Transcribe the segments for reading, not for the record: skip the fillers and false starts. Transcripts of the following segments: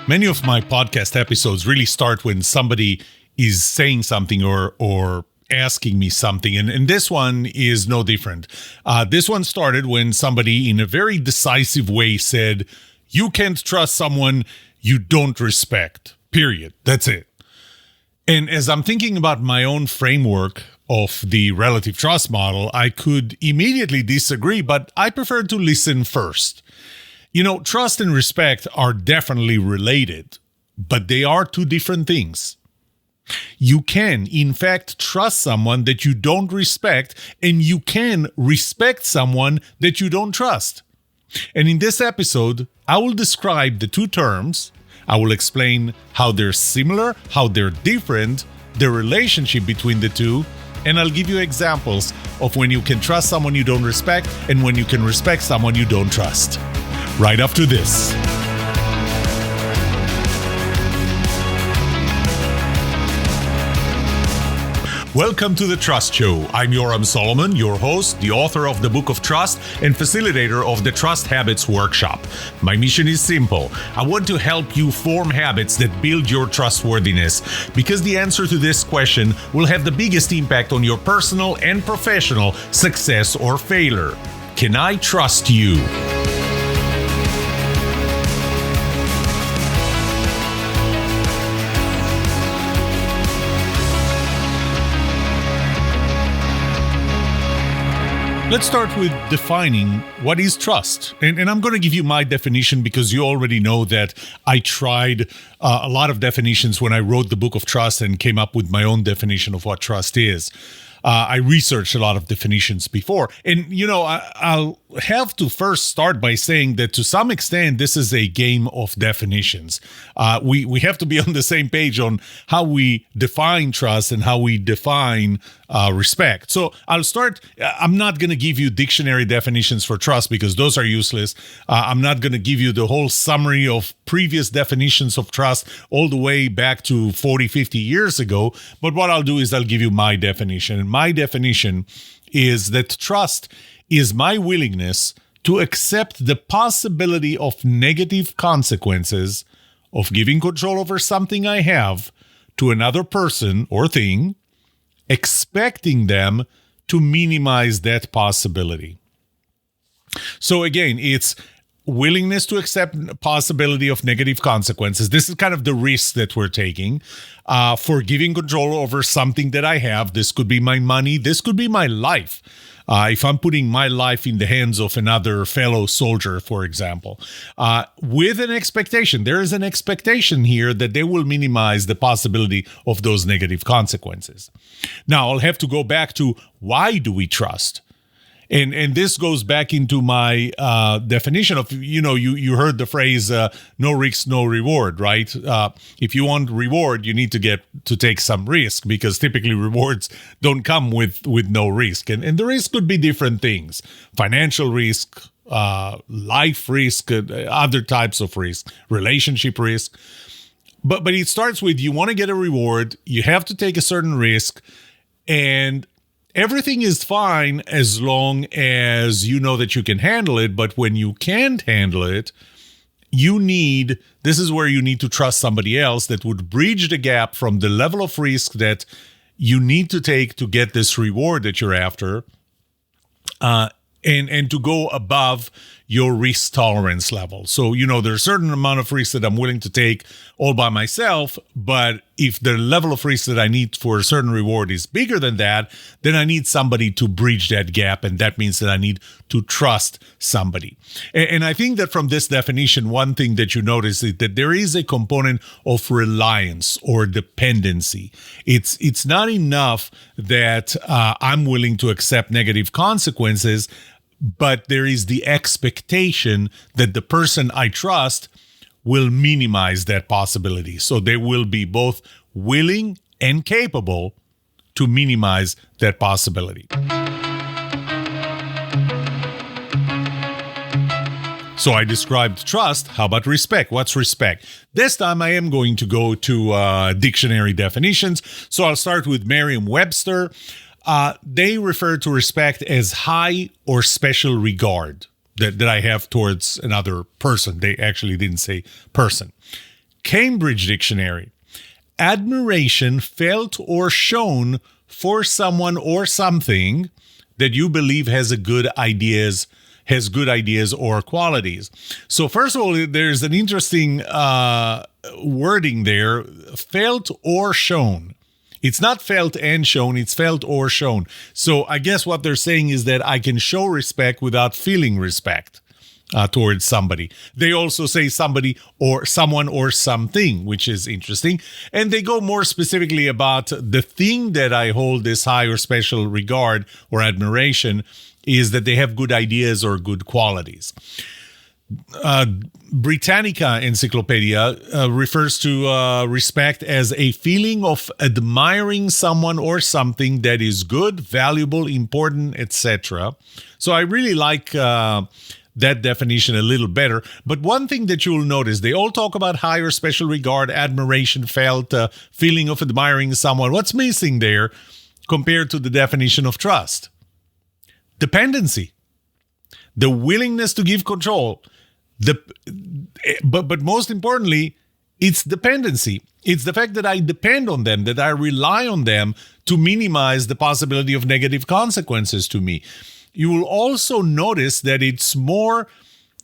Many of my podcast episodes really start when somebody is saying something or asking me something. And this one is no different. This one started when somebody in a very decisive way said, you can't trust someone you don't respect, period. That's it. And as I'm thinking about my own framework of the relative trust model, I could immediately disagree, but I prefer to listen first. You know, trust and respect are definitely related, but they are two different things. You can, in fact, trust someone that you don't respect, and you can respect someone that you don't trust. And in this episode, I will describe the two terms. I will explain how they're similar, how they're different, the relationship between the two, and I'll give you examples of when you can trust someone you don't respect and when you can respect someone you don't trust. Right after this. Welcome to The Trust Show. I'm Yoram Solomon, your host, the author of the Book of Trust and facilitator of the Trust Habits Workshop. My mission is simple. I want to help you form habits that build your trustworthiness, because the answer to this question will have the biggest impact on your personal and professional success or failure. Can I trust you? Let's start with defining what is trust. And I'm going to give you my definition because you already know that I tried a lot of definitions when I wrote the Book of Trust and came up with my own definition of what trust is. I researched a lot of definitions before. And, you know, I'll have to first start by saying that to some extent, this is a game of definitions. We have to be on the same page on how we define trust and how we define respect. So I'll start. I'm not going to give you dictionary definitions for trust because those are useless. I'm not going to give you the whole summary of previous definitions of trust all the way back to 40, 50 years ago. But what I'll do is I'll give you my definition. And my definition is that trust is my willingness to accept the possibility of negative consequences of giving control over something I have to another person or thing, expecting them to minimize that possibility. So again, it's willingness to accept the possibility of negative consequences. This is kind of the risk that we're taking for giving control over something that I have. This could be my money. This could be my life. If I'm putting my life in the hands of another fellow soldier, for example, with an expectation, there is an expectation here that they will minimize the possibility of those negative consequences. Now, I'll have to go back to why do we trust? And this goes back into my definition of, you heard the phrase, no risk, no reward, right? If you want reward, you need to take some risk, because typically rewards don't come with no risk. And the risk could be different things: financial risk, life risk, other types of risk, relationship risk. But it starts with, you want to get a reward, you have to take a certain risk, and everything is fine as long as you know that you can handle it. But when you can't handle it, this is where you need to trust somebody else that would bridge the gap from the level of risk that you need to take to get this reward that you're after, and to go above your risk tolerance level. So, there's a certain amount of risk that I'm willing to take all by myself, but if the level of risk that I need for a certain reward is bigger than that, then I need somebody to bridge that gap, and that means that I need to trust somebody. And I think that from this definition, one thing that you notice is that there is a component of reliance or dependency. It's not enough that I'm willing to accept negative consequences, but there is the expectation that the person I trust will minimize that possibility. So they will be both willing and capable to minimize that possibility. So I described trust. How about respect? What's respect? This time I am going to go to dictionary definitions. So I'll start with Merriam-Webster. They refer to respect as high or special regard that I have towards another person. They actually didn't say person. Cambridge Dictionary. Admiration felt or shown for someone or something that you believe has good ideas or qualities. So first of all, there's an interesting wording there, felt or shown. It's not felt and shown, it's felt or shown. So I guess what they're saying is that I can show respect without feeling respect towards somebody. They also say somebody or someone or something, which is interesting. And they go more specifically about the thing that I hold this high or special regard or admiration is that they have good ideas or good qualities. Britannica Encyclopedia refers to respect as a feeling of admiring someone or something that is good, valuable, important, etc. So I really like that definition a little better. But one thing that you'll notice, they all talk about high or special regard, admiration, felt, feeling of admiring someone. What's missing there compared to the definition of trust? Dependency. The willingness to give control. But most importantly, it's dependency. It's the fact that I depend on them, that I rely on them to minimize the possibility of negative consequences to me. You will also notice that it's more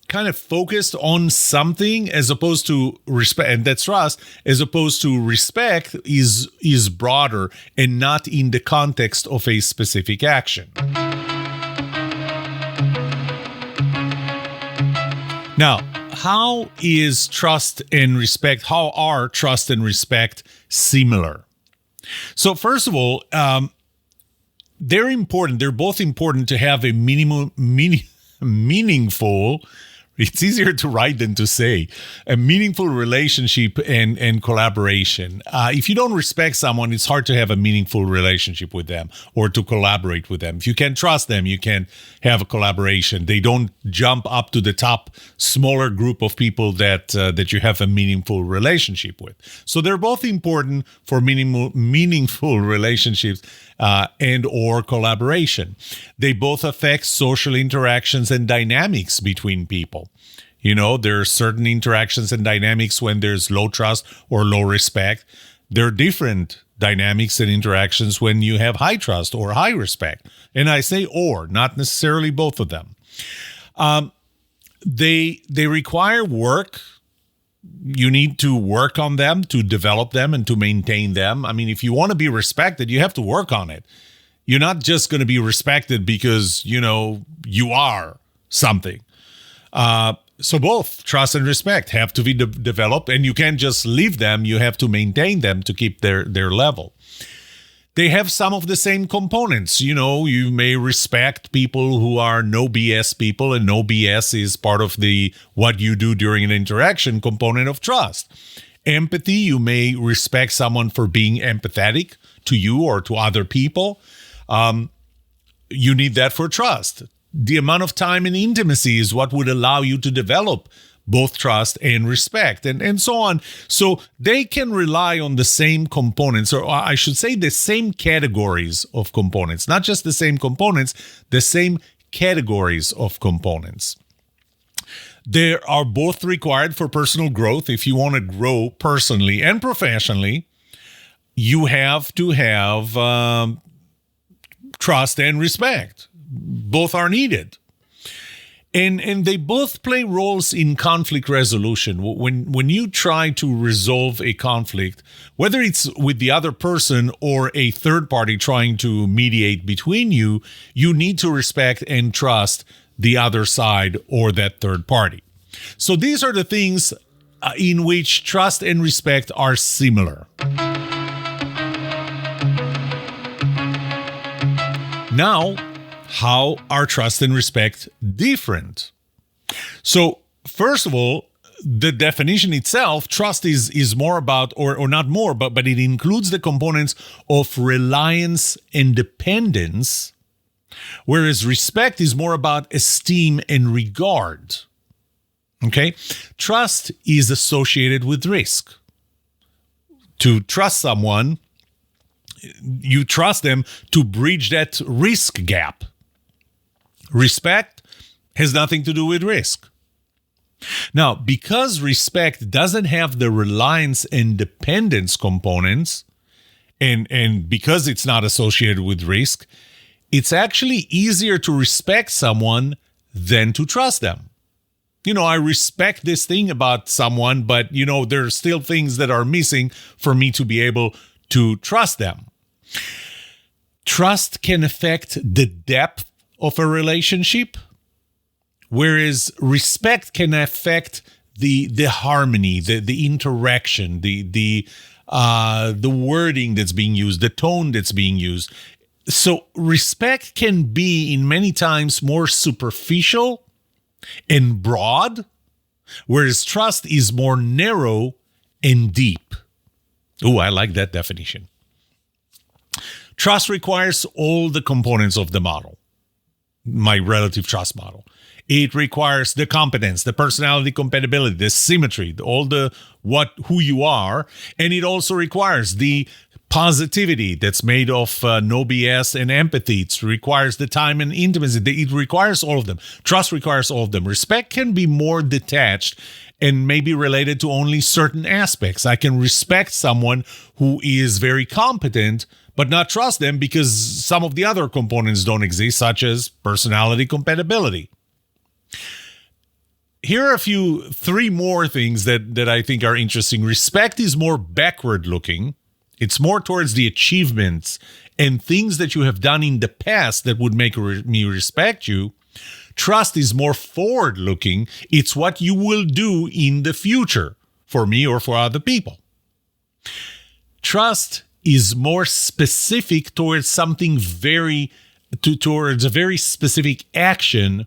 kind of focused on something as opposed to respect, and that's trust, as opposed to respect is broader and not in the context of a specific action. Now, how is trust and respect, how are trust and respect similar? So first of all, they're important. They're both important to have a meaningful, it's easier to write than to say, a meaningful relationship and collaboration. If you don't respect someone, it's hard to have a meaningful relationship with them or to collaborate with them. If you can't trust them, you can't have a collaboration. They don't jump up to the top smaller group of people that you have a meaningful relationship with. So they're both important for meaningful relationships and or collaboration. They both affect social interactions and dynamics between people. You know, there are certain interactions and dynamics when there's low trust or low respect. There are different dynamics and interactions when you have high trust or high respect. And I say or, not necessarily both of them. They require work. You need to work on them, to develop them, and to maintain them. I mean, if you want to be respected, you have to work on it. You're not just going to be respected because, you know, you are something. So both trust and respect have to be developed, and you can't just leave them. You have to maintain them to keep their level. They have some of the same components. You know, you may respect people who are no BS people, and no BS is part of the what you do during an interaction component of trust. Empathy, you may respect someone for being empathetic to you or to other people. You need that for trust. The amount of time and intimacy is what would allow you to develop both trust and respect, and so on. So they can rely on the same components, or I should say the same categories of components, not just the same components, the same categories of components. They are both required for personal growth. If you want to grow personally and professionally, you have to have trust and respect. Both are needed. And they both play roles in conflict resolution. When you try to resolve a conflict, whether it's with the other person or a third party trying to mediate between you, you need to respect and trust the other side or that third party. So these are the things in which trust and respect are similar. Now, how are trust and respect different? So, first of all, the definition itself, trust is more about, or not more, but it includes the components of reliance and dependence, whereas respect is more about esteem and regard. Okay? Trust is associated with risk. To trust someone, you trust them to bridge that risk gap. Respect has nothing to do with risk. Now, because respect doesn't have the reliance and dependence components, and because it's not associated with risk, it's actually easier to respect someone than to trust them. I respect this thing about someone, but, there are still things that are missing for me to be able to trust them. Trust can affect the depth of a relationship, whereas respect can affect the harmony, the interaction, the wording that's being used, the tone that's being used. So respect can be in many times more superficial and broad, whereas trust is more narrow and deep. Oh, I like that definition. Trust requires all the components of the model, my relative trust model. It requires the competence, the personality compatibility, the symmetry, who you are. And it also requires the positivity that's made of no BS and empathy. It requires the time and intimacy. It requires all of them. Trust requires all of them. Respect can be more detached and maybe related to only certain aspects. I can respect someone who is very competent, but not trust them because some of the other components don't exist, such as personality compatibility. Here are three more things that I think are interesting. Respect is more backward looking. It's more towards the achievements and things that you have done in the past that would make me respect you. Trust is more forward looking. It's what you will do in the future for me or for other people. Trust is more specific towards something towards a very specific action.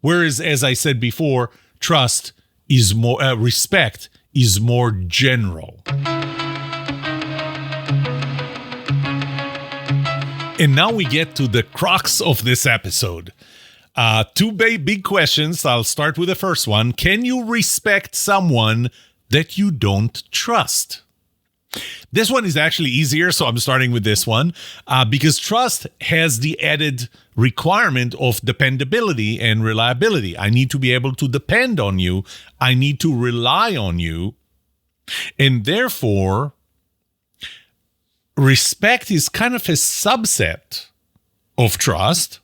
Whereas, as I said before, trust is more, respect is more general. And now we get to the crux of this episode. Two big questions. I'll start with the first one. Can you respect someone that you don't trust? This one is actually easier, so I'm starting with this one because trust has the added requirement of dependability and reliability. I need to be able to depend on you. I need to rely on you. And therefore, respect is kind of a subset of trust.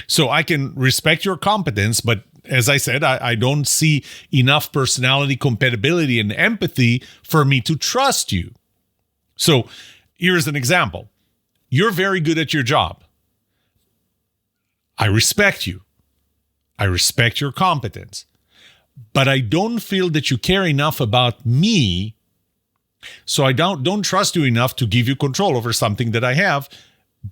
So I can respect your competence, but as I said, I don't see enough personality compatibility and empathy for me to trust you. So here's an example. You're very good at your job. I respect you. I respect your competence. But I don't feel that you care enough about me, so I don't trust you enough to give you control over something that I have,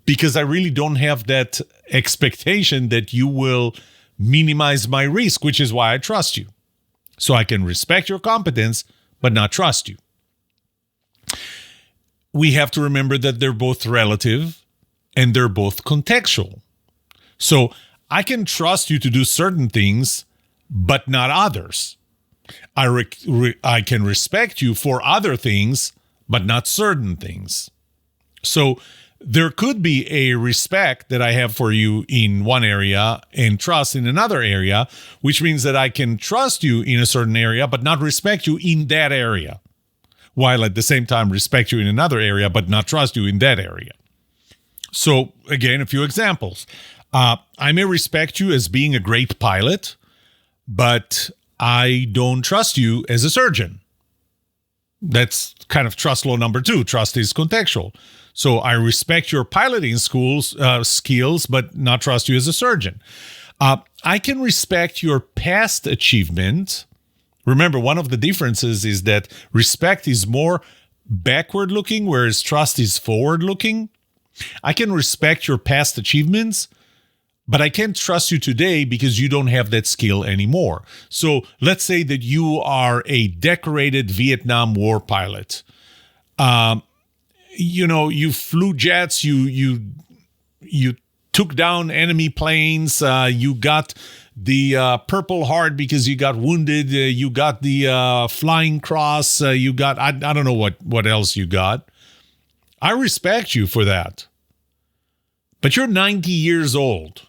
because I really don't have that expectation that you will minimize my risk, which is why I trust you. So I can respect your competence, but not trust you. We have to remember that they're both relative and they're both contextual. So I can trust you to do certain things, but not others. I can respect you for other things, but not certain things. So there could be a respect that I have for you in one area and trust in another area, which means that I can trust you in a certain area, but not respect you in that area, while at the same time respect you in another area, but not trust you in that area. So again, a few examples. I may respect you as being a great pilot, but I don't trust you as a surgeon. That's kind of trust law number 2. Trust is contextual. So I respect your piloting skills, but not trust you as a surgeon. I can respect your past achievement. Remember, one of the differences is that respect is more backward looking, whereas trust is forward looking. I can respect your past achievements, but I can't trust you today because you don't have that skill anymore. So let's say that you are a decorated Vietnam War pilot. You flew jets, you took down enemy planes, you got the Purple Heart because you got wounded, you got the Flying Cross, you got, I don't know what else you got. I respect you for that. But you're 90 years old.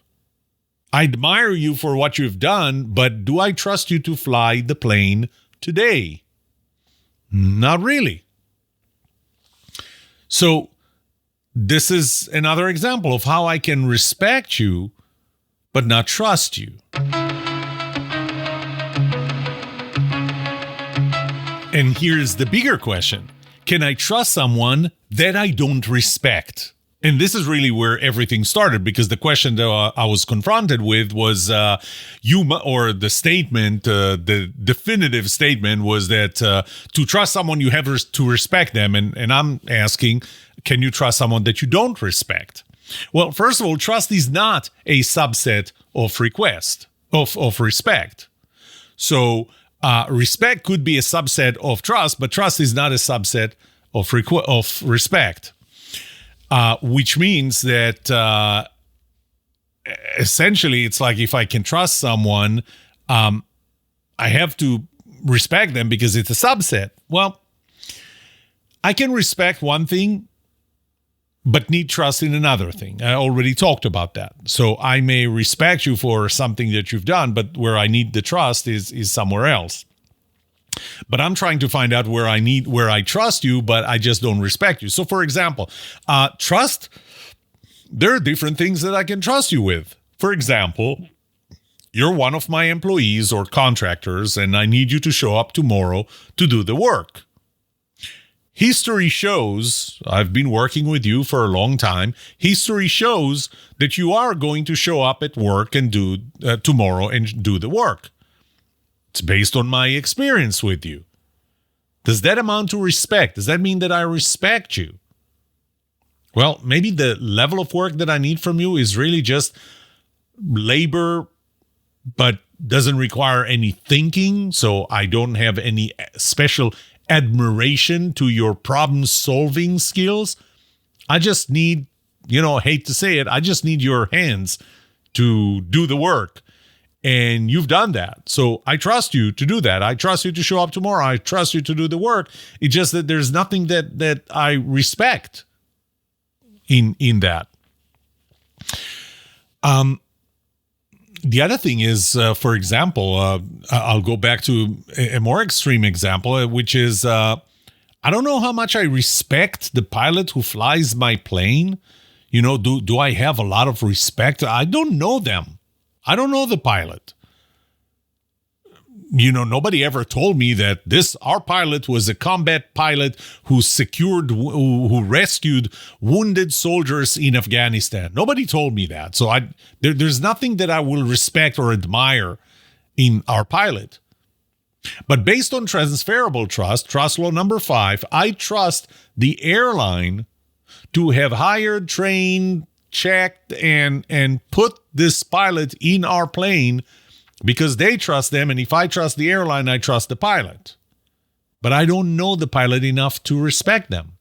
I admire you for what you've done, but do I trust you to fly the plane today? Not really. So this is another example of how I can respect you, but not trust you. And here's the bigger question. Can I trust someone that I don't respect? And this is really where everything started, because the question that I was confronted with was the definitive statement was that to trust someone, you have to respect them. And I'm asking, can you trust someone that you don't respect? Well, first of all, trust is not a subset of respect. So respect could be a subset of trust, but trust is not a subset of respect. Which means that essentially it's like if I can trust someone, I have to respect them because it's a subset. Well, I can respect one thing, but need trust in another thing. I already talked about that. So I may respect you for something that you've done, but where I need the trust is somewhere else. But I'm trying to find out where I trust you, but I just don't respect you. So for example, trust, there are different things that I can trust you with. For example, you're one of my employees or contractors, and I need you to show up tomorrow to do the work. History shows, I've been working with you for a long time, history shows that you are going to show up at work and do tomorrow and do the work. It's based on my experience with you. Does that amount to respect? Does that mean that I respect you? Well, maybe the level of work that I need from you is really just labor, but doesn't require any thinking, so I don't have any special admiration to your problem-solving skills. I just need, hate to say it, I just need your hands to do the work. And you've done that. So I trust you to do that. I trust you to show up tomorrow. I trust you to do the work. It's just that there's nothing that I respect in that. The other thing is, for example, I'll go back to a more extreme example, which is I don't know how much I respect the pilot who flies my plane. Do I have a lot of respect? I don't know them. I don't know the pilot. Nobody ever told me that our pilot was a combat pilot who rescued wounded soldiers in Afghanistan. Nobody told me that. So there's nothing that I will respect or admire in our pilot. But based on transferable trust law number 5, I trust the airline to have hired, trained, checked, and put this pilot in our plane because they trust them. And if I trust the airline, I trust the pilot. But I don't know the pilot enough to respect them.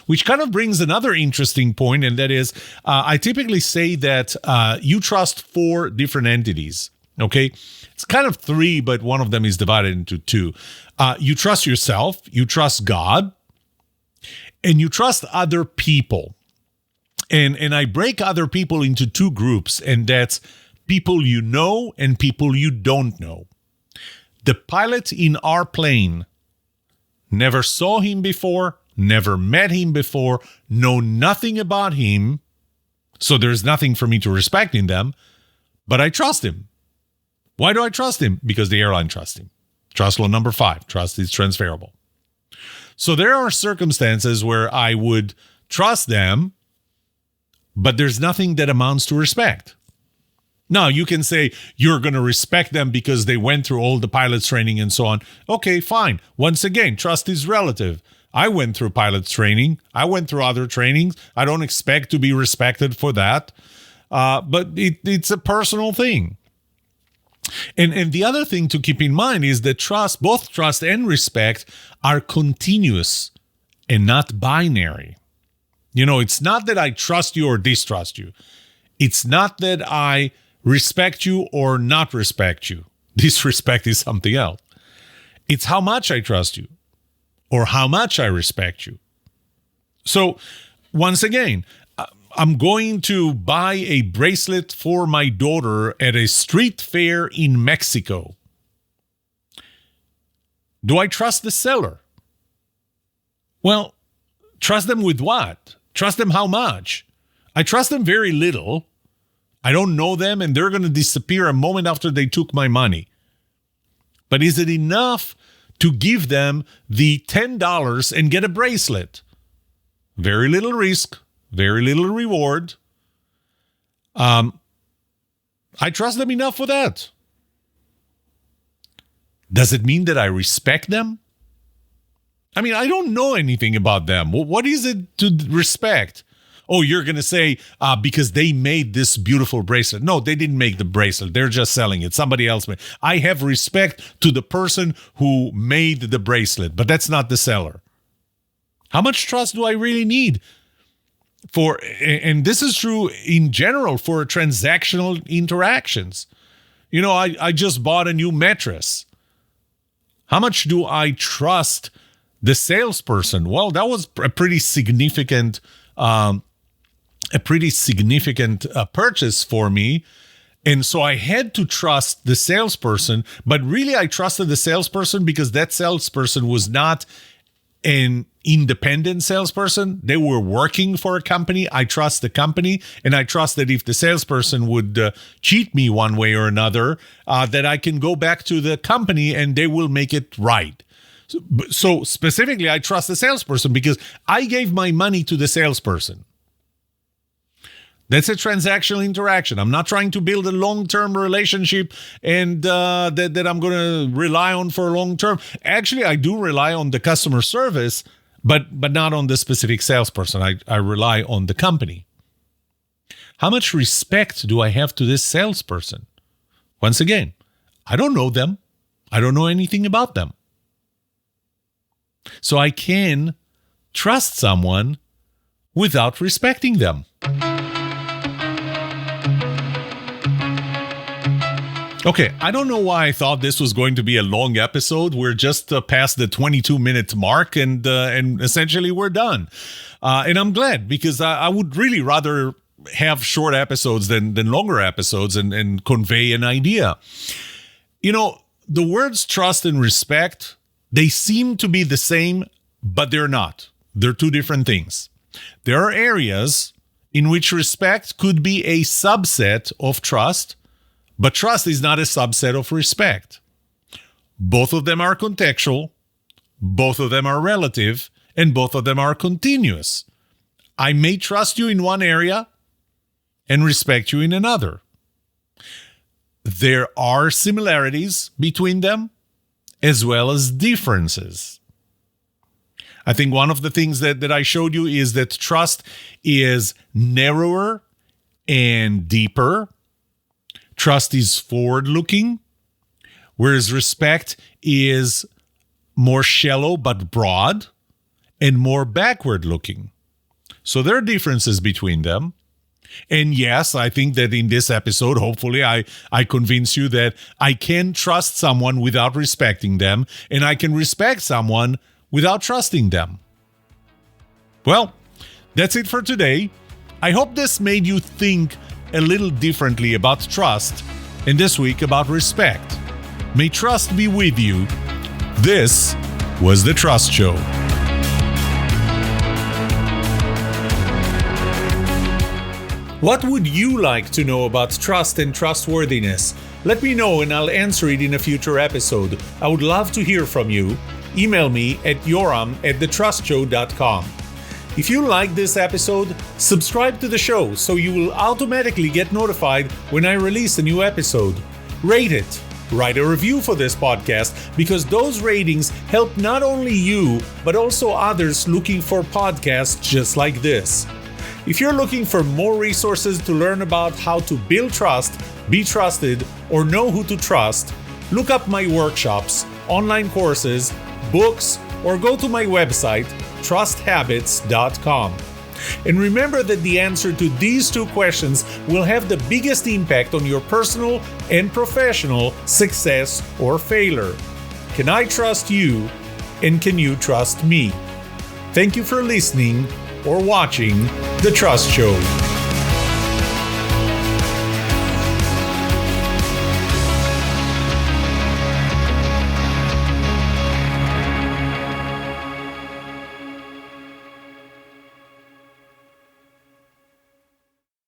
Which kind of brings another interesting point, and that is, I typically say that you trust 4 different entities. Okay? It's kind of 3, but one of them is divided into 2. You trust yourself, you trust God, and you trust other people. And I break other people into 2 groups, and that's people you know and people you don't know. The pilot in our plane, never saw him before, never met him before, know nothing about him, so there's nothing for me to respect in them, but I trust him. Why do I trust him? Because the airline trusts him. Trust law number 5, trust is transferable. So there are circumstances where I would trust them, but there's nothing that amounts to respect. Now, you can say you're going to respect them because they went through all the pilot's training and so on. Okay, fine. Once again, trust is relative. I went through pilot's training. I went through other trainings. I don't expect to be respected for that. But it's a personal thing. And the other thing to keep in mind is that both trust and respect are continuous and not binary. It's not that I trust you or distrust you. It's not that I respect you or not respect you. Disrespect is something else. It's how much I trust you or how much I respect you. So once again, I'm going to buy a bracelet for my daughter at a street fair in Mexico. Do I trust the seller? Well, trust them with what? Trust them how much? I trust them very little. I don't know them, and they're going to disappear a moment after they took my money. But is it enough to give them the $10 and get a bracelet? Very little risk, very little reward. I trust them enough for that. Does it mean that I respect them? I mean, I don't know anything about them. What is it to respect? Oh, you're going to say, because they made this beautiful bracelet. No, they didn't make the bracelet. They're just selling it. Somebody else made. I have respect to the person who made the bracelet, but that's not the seller. How much trust do I really need and this is true in general for transactional interactions. You know, I just bought a new mattress. How much do I trust the salesperson? Well, that was a pretty significant purchase for me. And so I had to trust the salesperson, but really I trusted the salesperson because that salesperson was not an independent salesperson. They were working for a company. I trust the company, and I trust that if the salesperson would cheat me one way or another, that I can go back to the company and they will make it right. So specifically, I trust the salesperson because I gave my money to the salesperson. That's a transactional interaction. I'm not trying to build a long-term relationship and that I'm going to rely on for long term. Actually, I do rely on the customer service, but not on the specific salesperson. I rely on the company. How much respect do I have to this salesperson? Once again, I don't know them. I don't know anything about them. So I can trust someone without respecting them. Okay, I don't know why I thought this was going to be a long episode. We're just past the 22-minute mark, and essentially we're done. And I'm glad, because I would really rather have short episodes than longer episodes and convey an idea. You know, the words trust and respect, they seem to be the same, but they're not. They're two different things. There are areas in which respect could be a subset of trust, but trust is not a subset of respect. Both of them are contextual, both of them are relative, and both of them are continuous. I may trust you in one area and respect you in another. There are similarities between them as well as differences. I think one of the things that I showed you is that trust is narrower and deeper. Trust is forward-looking, whereas respect is more shallow but broad and more backward-looking. So there are differences between them. And yes, I think that in this episode, hopefully I convince you that I can trust someone without respecting them, and I can respect someone without trusting them. Well, that's it for today. I hope this made you think a little differently about trust, and this week about respect. May trust be with you. This was The Trust Show. What would you like to know about trust and trustworthiness? Let me know and I'll answer it in a future episode. I would love to hear from you. Email me at yoram@thetrustshow.com. If you like this episode, subscribe to the show so you will automatically get notified when I release a new episode. Rate it. Write a review for this podcast because those ratings help not only you, but also others looking for podcasts just like this. If you're looking for more resources to learn about how to build trust, be trusted, or know who to trust, look up my workshops, online courses, books, or go to my website, trusthabits.com. And remember that the answer to these two questions will have the biggest impact on your personal and professional success or failure. Can I trust you? And can you trust me? Thank you for listening. or watching The Trust Show.